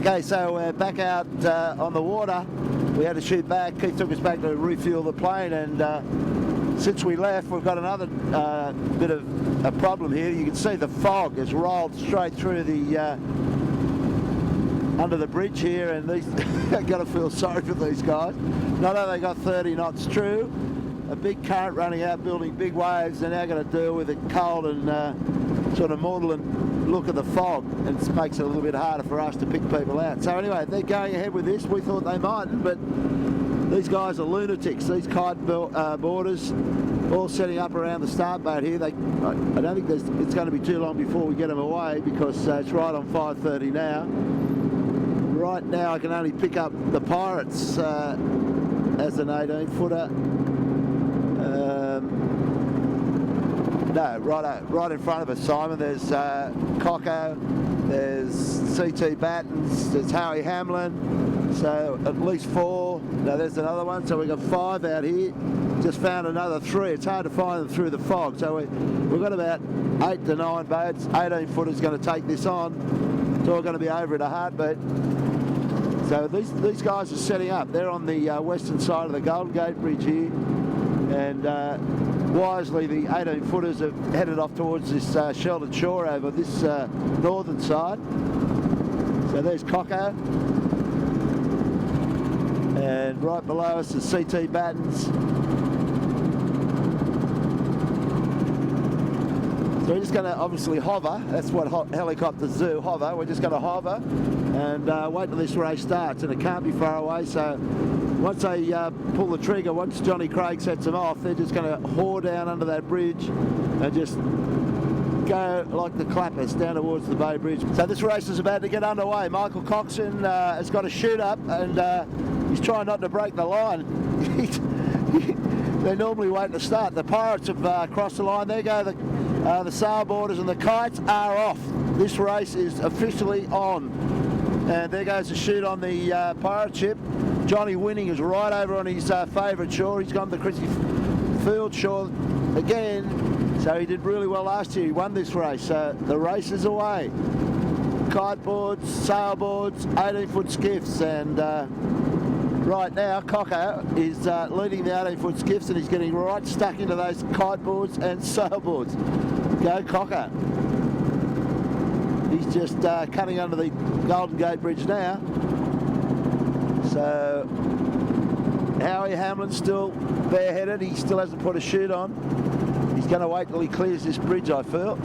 Okay, so we're back out on the water. We had to shoot back. Keith took us back to refuel the plane, and since we left, we've got another bit of a problem here. You can see the fog has rolled straight through the under the bridge here, and these I've got to feel sorry for these guys. Not only they got 30 knots true, a big current running out, building big waves. They're now going to deal with a cold and sort of maudlin look of the fog, and it makes it a little bit harder for us to pick people out. So anyway, they're going ahead with this. We thought they mightn't, but these guys are lunatics. These kite boarders all setting up around the start boat here. I don't think it's going to be too long before we get them away, because it's right on 5:30 now. Right now I can only pick up the Pirates as an 18-footer. No, right in front of us, Simon. There's Cocko, there's CT Battens, there's Howie Hamlin, so at least 4. Now there's another one, so we've got 5 out here. Just found another 3. It's hard to find them through the fog, so we've got about 8 to 9 boats. 18-footers going to take this on. It's all going to be over in a heartbeat. So these guys are setting up. They're on the western side of the Golden Gate Bridge here, and wisely the 18-footers have headed off towards this sheltered shore over this northern side. So there's Cocko, and right below us is CT Battens. So we're just going to obviously hover. That's what helicopters do, hover. We're just going to hover and wait till this race starts, and it can't be far away. So once they pull the trigger, once Johnny Craig sets them off, they're just going to whore down under that bridge and just go like the clappers down towards the Bay Bridge. So this race is about to get underway. Michael Coxon has got a shoot up, and he's trying not to break the line. They normally wait to start. The Pirates have crossed the line. There go the sailboarders, and the kites are off. This race is officially on. And there goes the shoot on the pirate ship. Johnny Winning is right over on his favourite shore. He's gone to the Chrissy Field shore again. So he did really well last year. He won this race. So the race is away. Kiteboards, sailboards, 18-foot skiffs, and right now Cocko is leading the 18-foot skiffs, and he's getting right stuck into those kiteboards and sailboards. Go Cocko. He's just cutting under the Golden Gate Bridge now. So Howie Hamlin's still bareheaded. He still hasn't put a chute on. He's going to wait till he clears this bridge, I feel.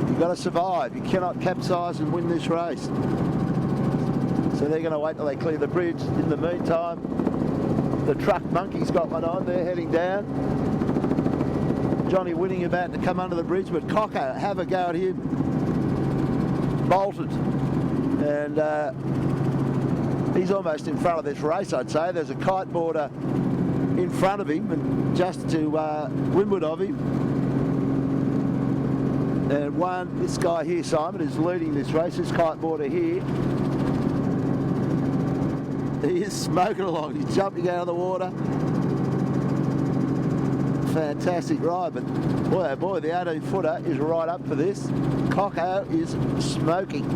You've got to survive. You cannot capsize and win this race. So they're going to wait till they clear the bridge. In the meantime, the truck monkey's got one on. They're heading down. Johnny Winning about to come under the bridge, but Cocko, have a go at him. Bolted. And he's almost in front of this race, I'd say. There's a kiteboarder in front of him, and just to windward of him. And this guy here, Simon, is leading this race, this kiteboarder here. He is smoking along. He's jumping out of the water. Fantastic ride, but boy oh boy, the 18-footer is right up for this. Cocko is smoking.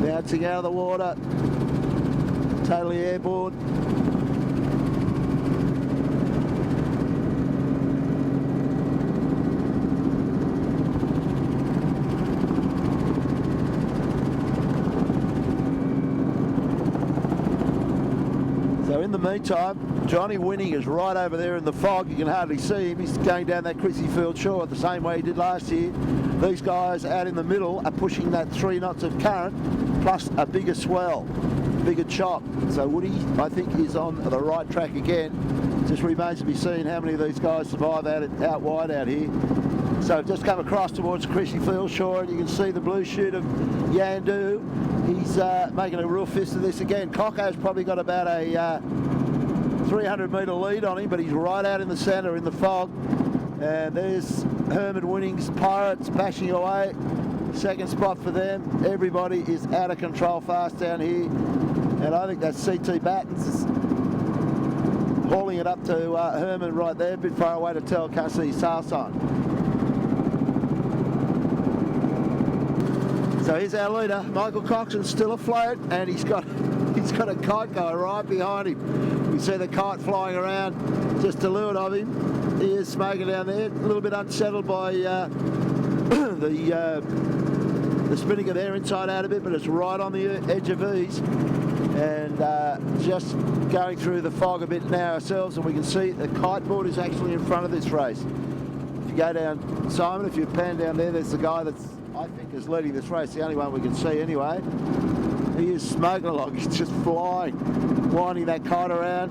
Bouncing out of the water. Totally airborne. So in the meantime, Johnny Winning is right over there in the fog. You can hardly see him. He's going down that Chrissy Field shore the same way he did last year. These guys out in the middle are pushing that 3 knots of current, plus a bigger swell, bigger chop. So Woody, I think, is on the right track again. Just remains to be seen how many of these guys survive out wide out here. So I've just come across towards Chrissy Field shore, and you can see the blue chute of Yandu. He's making a real fist of this again. Cocko's probably got about a 300-metre lead on him, but he's right out in the centre in the fog. And there's Herman Winning's Pirates bashing away. Second spot for them. Everybody is out of control fast down here. And I think that's CT Battens is hauling it up to Herman right there, a bit far away to tell, can't see his tail sign. So here's our leader, Michael Coxon, still afloat, and he's got a kite guy right behind him. You see the kite flying around just to leeward of him. He is smoking down there, a little bit unsettled by the spinnaker there inside out a bit, but it's right on the edge of ease, and just going through the fog a bit now ourselves, and we can see the kiteboard is actually in front of this race. If you go down, Simon, if you pan down there, there's the guy that's, I think, is leading this race, the only one we can see anyway. He is smoking along, he's just flying, winding that kite around,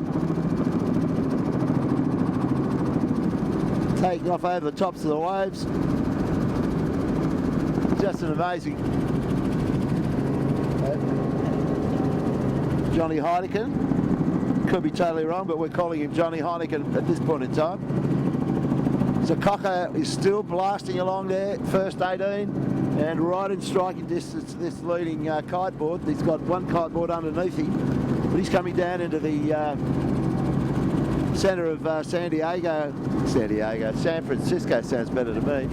taking off over the tops of the waves. Just an amazing Johnny Heineken. Could be totally wrong, but we're calling him Johnny Heineken at this point in time. So Cocker is still blasting along there, first 18, and right in striking distance to this leading kiteboard. He's got one kiteboard underneath him, but he's coming down into the centre of San Francisco sounds better to me.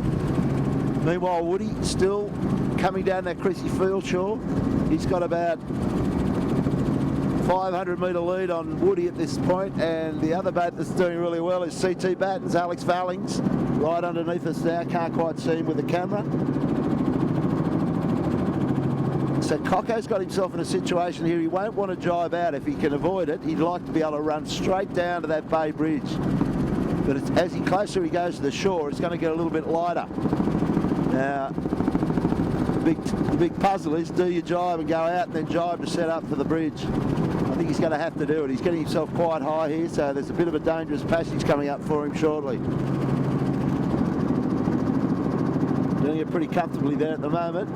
Meanwhile, Woody still coming down that Chrissy Field shore. He's got about 500 metre lead on Woody at this point, and the other boat that's doing really well is CT Battens, Alex Vallings, right underneath us now. Can't quite see him with the camera. So Cocko's got himself in a situation here. He won't want to drive out if he can avoid it. He'd like to be able to run straight down to that Bay Bridge. But as he closer he goes to the shore, it's going to get a little bit lighter. Now, the big puzzle is, do you jibe and go out and then jibe to set up for the bridge? I think he's going to have to do it. He's getting himself quite high here, so there's a bit of a dangerous passage coming up for him shortly. Doing it pretty comfortably there at the moment.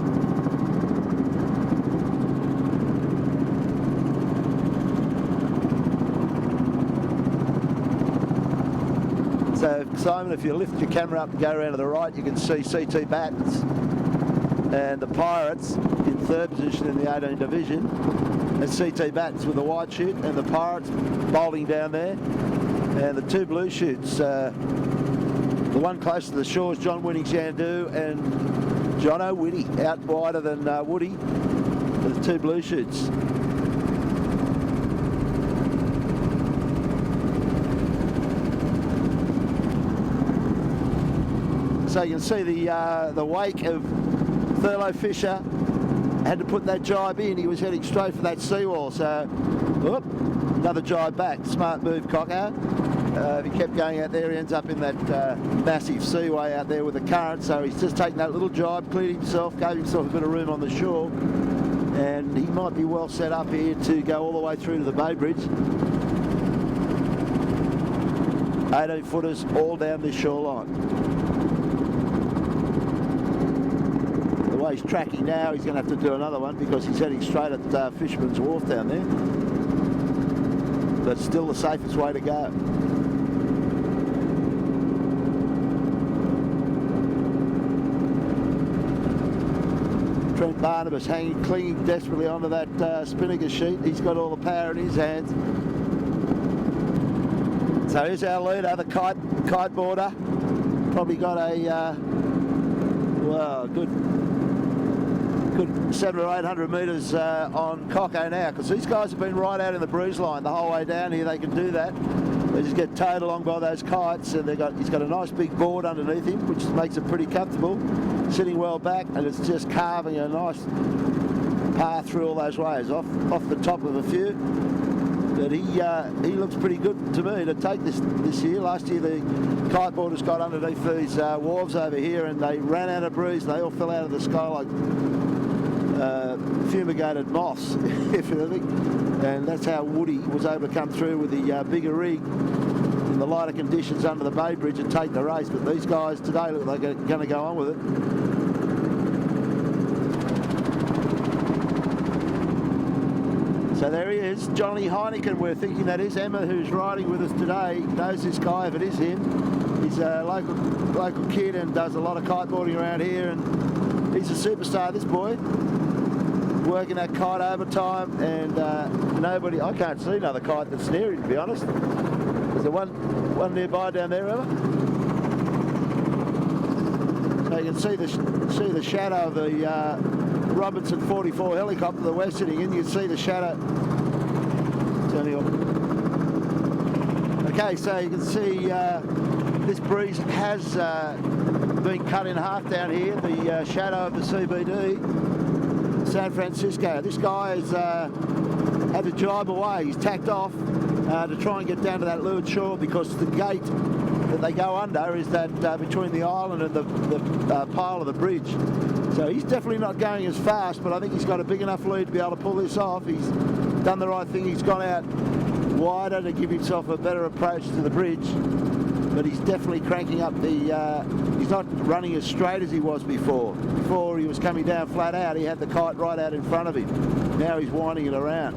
So, Simon, if you lift your camera up and go around to the right, you can see CT Battens and the Pirates in third position in the 18 division. And CT Battens with the white chute, and the Pirates bowling down there. And the two blue chutes, the one close to the shore is John Winning Shandu and Jono Whitty, out wider than Woody. The two blue chutes. So you can see the wake of Thurlow Fisher. Had to put that jibe in. He was heading straight for that seawall. So, whoop, another jibe back. Smart move, Cocker. If he kept going out there, he ends up in that massive seaway out there with the current. So he's just taken that little jibe, cleared himself, gave himself a bit of room on the shore, and he might be well set up here to go all the way through to the Bay Bridge. 18 footers all down this shoreline. He's tracking now. He's going to have to do another one because he's heading straight at Fisherman's Wharf down there. But still the safest way to go. Trent Barnabas clinging desperately onto that spinnaker sheet. He's got all the power in his hands. So here's our leader, the kiteboarder. Probably got a well, good 700 or 800 metres on Cocko now, because these guys have been right out in the breeze line the whole way down here. They can do that. They just get towed along by those kites, and he's got a nice big board underneath him, which makes it pretty comfortable, sitting well back, and it's just carving a nice path through all those waves, off the top of a few. But he looks pretty good to me to take this year. Last year the kiteboarders got underneath these wharves over here, and they ran out of breeze. They all fell out of the sky like fumigated moths, if you think. And that's how Woody was able to come through with the bigger rig in the lighter conditions under the Bay Bridge and take the race. But these guys today look like they're going to go on with it. So there he is, Johnny Heineken, we're thinking that is. Emma, who's riding with us today, knows this guy if it is him. He's a local kid and does a lot of kiteboarding around here, and he's a superstar, this boy. Working that kite overtime, and I can't see another kite that's near him, to be honest. There's a one nearby down there, Emma. So you can see the shadow of the Robinson 44 helicopter that we're sitting in. You can see the shadow. Turning off. Okay, so you can see this breeze has been cut in half down here. The shadow of the CBD, San Francisco. This guy has had to jibe away. He's tacked off to try and get down to that leeward shore, because the gate that they go under is that between the island and the pile of the bridge. So he's definitely not going as fast, but I think he's got a big enough lead to be able to pull this off. He's done the right thing. He's gone out wider to give himself a better approach to the bridge, but he's definitely cranking up the... he's not running as straight as he was before. Before he was coming down flat out, he had the kite right out in front of him. Now he's winding it around.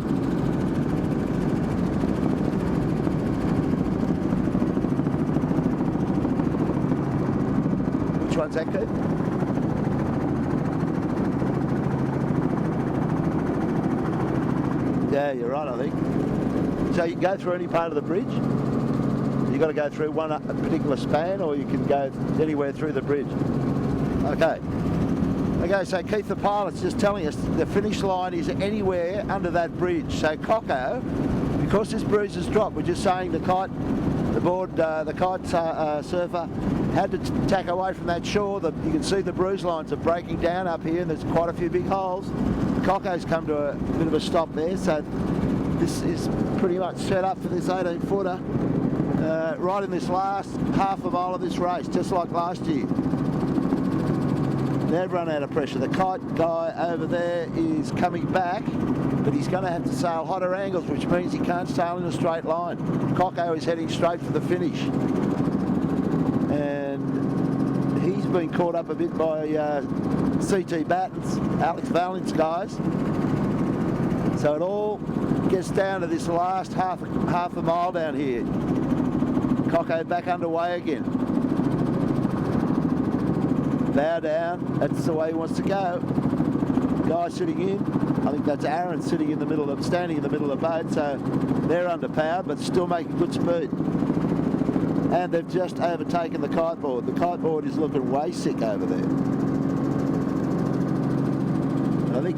Which one's that, Keith? Yeah, you're right, I think. So you can go through any part of the bridge. You've got to go through one particular span, or you can go anywhere through the bridge. Okay. Okay, so Keith the pilot's just telling us the finish line is anywhere under that bridge. So Coco, because this breeze has dropped, we're just saying the kite surfer had to tack away from that shore. You can see the breeze lines are breaking down up here, and there's quite a few big holes. Coco's come to a bit of a stop there, so this is pretty much set up for this 18-footer right in this last half a mile of this race, just like last year. They've run out of pressure. The kite guy over there is coming back, but he's going to have to sail hotter angles, which means he can't sail in a straight line. Coco is heading straight for the finish, and he's been caught up a bit by CT Batten's, Alex Valens guys. So it all gets down to this last half a mile down here. Coco back underway again. Bow down, that's the way he wants to go. Guy sitting in, I think that's Aaron sitting in the middle of, standing in the middle of the boat, so they're underpowered but still making good speed. And they've just overtaken the kiteboard. The kiteboard is looking way sick over there. I think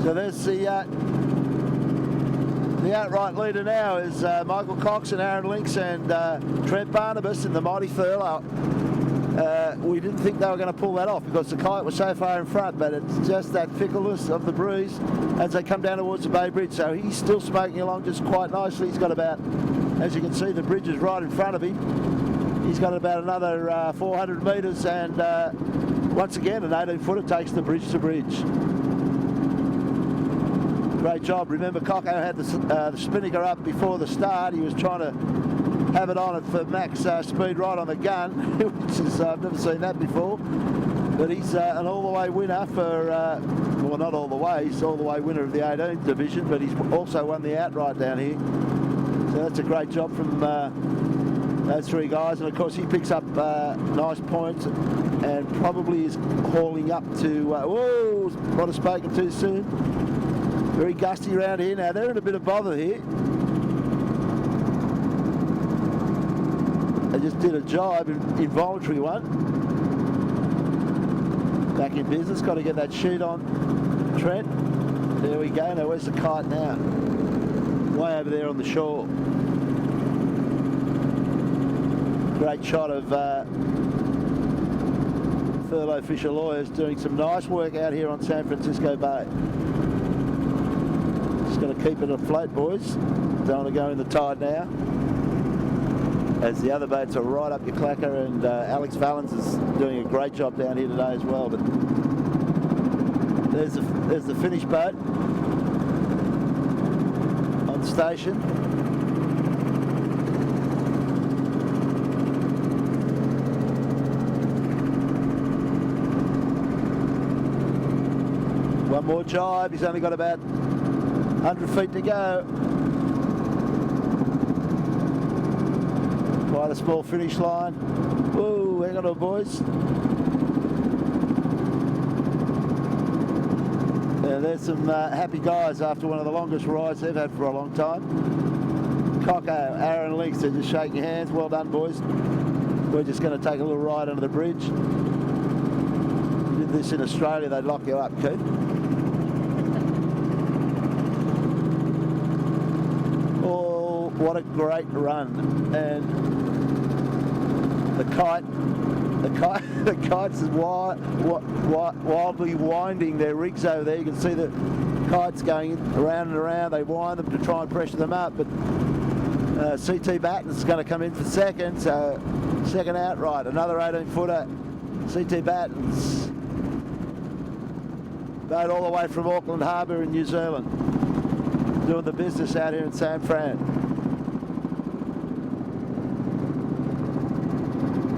so. There's the outright leader now is Michael Cox and Aaron Links and Trent Barnabas in the Mighty Thurlow. We didn't think they were going to pull that off because the kite was so far in front, but it's just that fickleness of the breeze as they come down towards the Bay Bridge. So he's still smoking along just quite nicely. He's got about, as you can see, the bridge is right in front of him. He's got about another 400 metres, and once again an 18-footer takes the bridge to bridge. Great job. Remember, Coco had the spinnaker up before the start. He was trying to have it on it for max speed right on the gun, which is, I've never seen that before. But he's an all-the-way winner for, well, not all the way, he's all-the-way winner of the 18th division, but he's also won the outright down here. So that's a great job from those three guys. And of course, he picks up nice points and probably is hauling up to, whoa, might have spoken too soon. Very gusty around here. Now, they're in a bit of bother here. They just did a jibe, involuntary one. Back in business, got to get that sheet on Trent. There we go. Now, where's the kite now? Way over there on the shore. Great shot of Thurlow Fisher Lawyers doing some nice work out here on San Francisco Bay. Just going to keep it afloat, boys. Don't want to go in the tide now, as the other boats are right up your clacker, and Alex Valens is doing a great job down here today as well. But there's the finish boat on station. One more jibe. He's only got about 100 feet to go. Quite a small finish line. Whoa, hang on, boys. And So there's some happy guys after one of the longest rides they've had for a long time. Coco, Aaron Links, they're just shaking hands. Well done, boys. We're just going to take a little ride under the bridge. Did this in Australia, they'd lock you up, Keith. Oh, what a great run. And the kites is wildly winding their rigs over there. You can see the kites going around and around. They wind them to try and pressure them up, but CT Batten's going to come in for second, so second outright, another 18-footer. CT Batten's boat all the way from Auckland Harbour in New Zealand, doing the business out here in San Fran.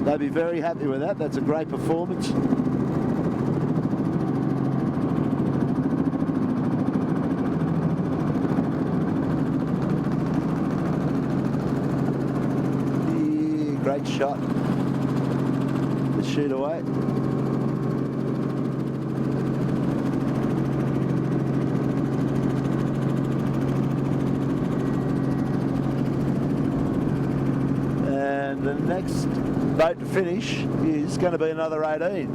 They'll be very happy with that. That's a great performance. Yeah, great shot. The shoot away. And the next boat to finish is going to be another 18.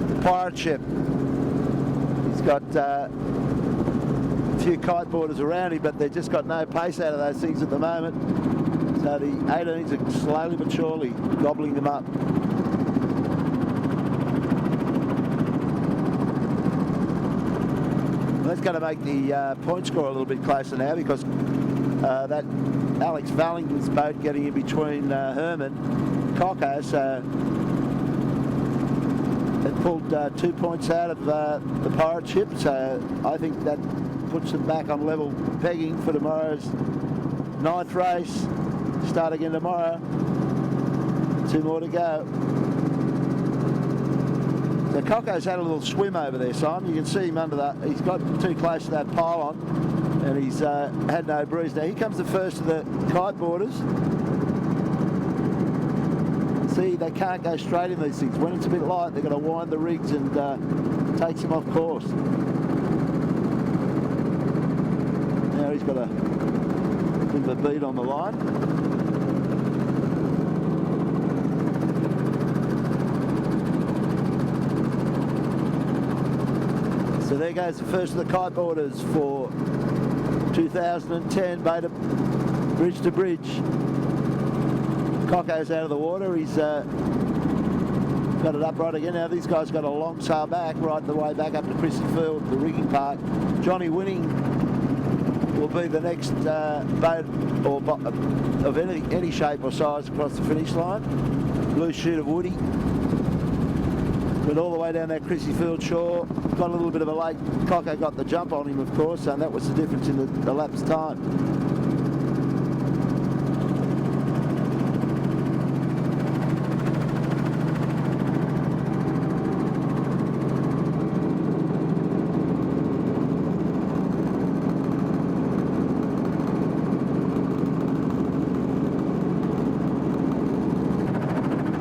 The Pirate Ship. He's got a few kiteboarders around him, but they've just got no pace out of those things at the moment. So the 18s are slowly but surely gobbling them up. That's going to make the point score a little bit closer now, because that Alex Vallington's boat getting in between Herman and Coco, so it pulled 2 points out of the Pirate Ship, so I think that puts them back on level pegging for tomorrow's 9th race. Start again tomorrow. 2 more to go. So Coco's had a little swim over there, Simon. You can see him under that. He's got too close to that pylon, and he's had no breeze. Now here comes the first of the kiteboarders. See, they can't go straight in these things. When it's a bit light, they're going to wind the rigs and takes him off course. Now he's got a bit of a bead on the line. So there goes the first of the kiteboarders for 2010, bait bridge to bridge. Coco's out of the water. He's got it upright again. Now these guys got a long sail back, right the way back up to Chrissy Field, the rigging park. Johnny Winning will be the next boat or of any shape or size across the finish line. Blue shoot of Woody. Went all the way down that Chrissy Field shore. Got a little bit of a late. Coco got the jump on him, of course, and that was the difference in the lapse time.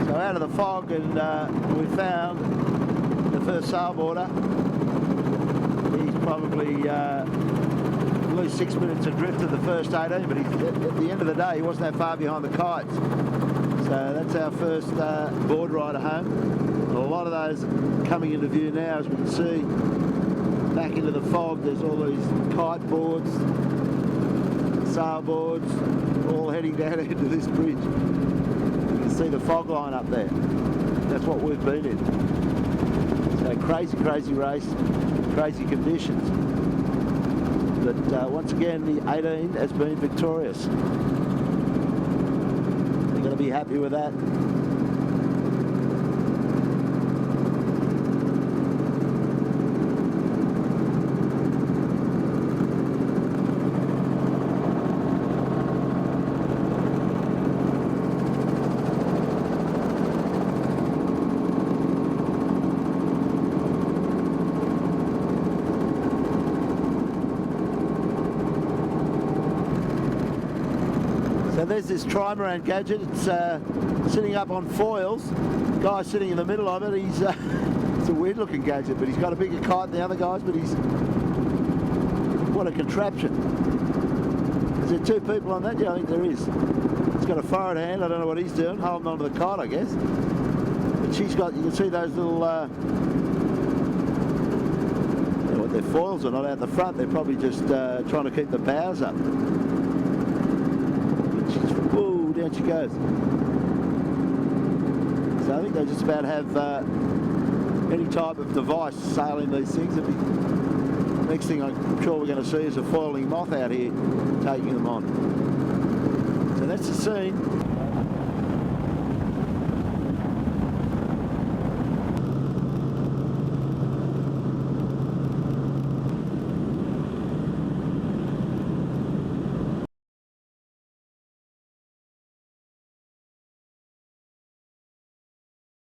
So out of the fog, and we found the first sailboarder. He's probably at least 6 minutes adrift of the first 18, but at the end of the day, he wasn't that far behind the kites. So that's our first board rider home. And a lot of those coming into view now, as we can see. Back into the fog, there's all these kite boards, sailboards, all heading down into this bridge. You can see the fog line up there. That's what we've been in. So crazy, crazy race, crazy conditions. But once again, the 18 has been victorious. They're going to be happy with that. So there's this trimaran gadget. It's sitting up on foils. The guy sitting in the middle of it, he's It's a weird looking gadget, but he's got a bigger kite than the other guys, but he's... What a contraption. Is there two people on that? Yeah, I think there is. He's got a forward hand, I don't know what he's doing, holding onto the kite, I guess. But she's got, you can see those little... what their foils are not out the front, they're probably just trying to keep the bows up. Whoa, down she goes. So I think they just about have any type of device sailing these things. Next thing I'm sure we're going to see is a foiling moth out here taking them on. So that's the scene.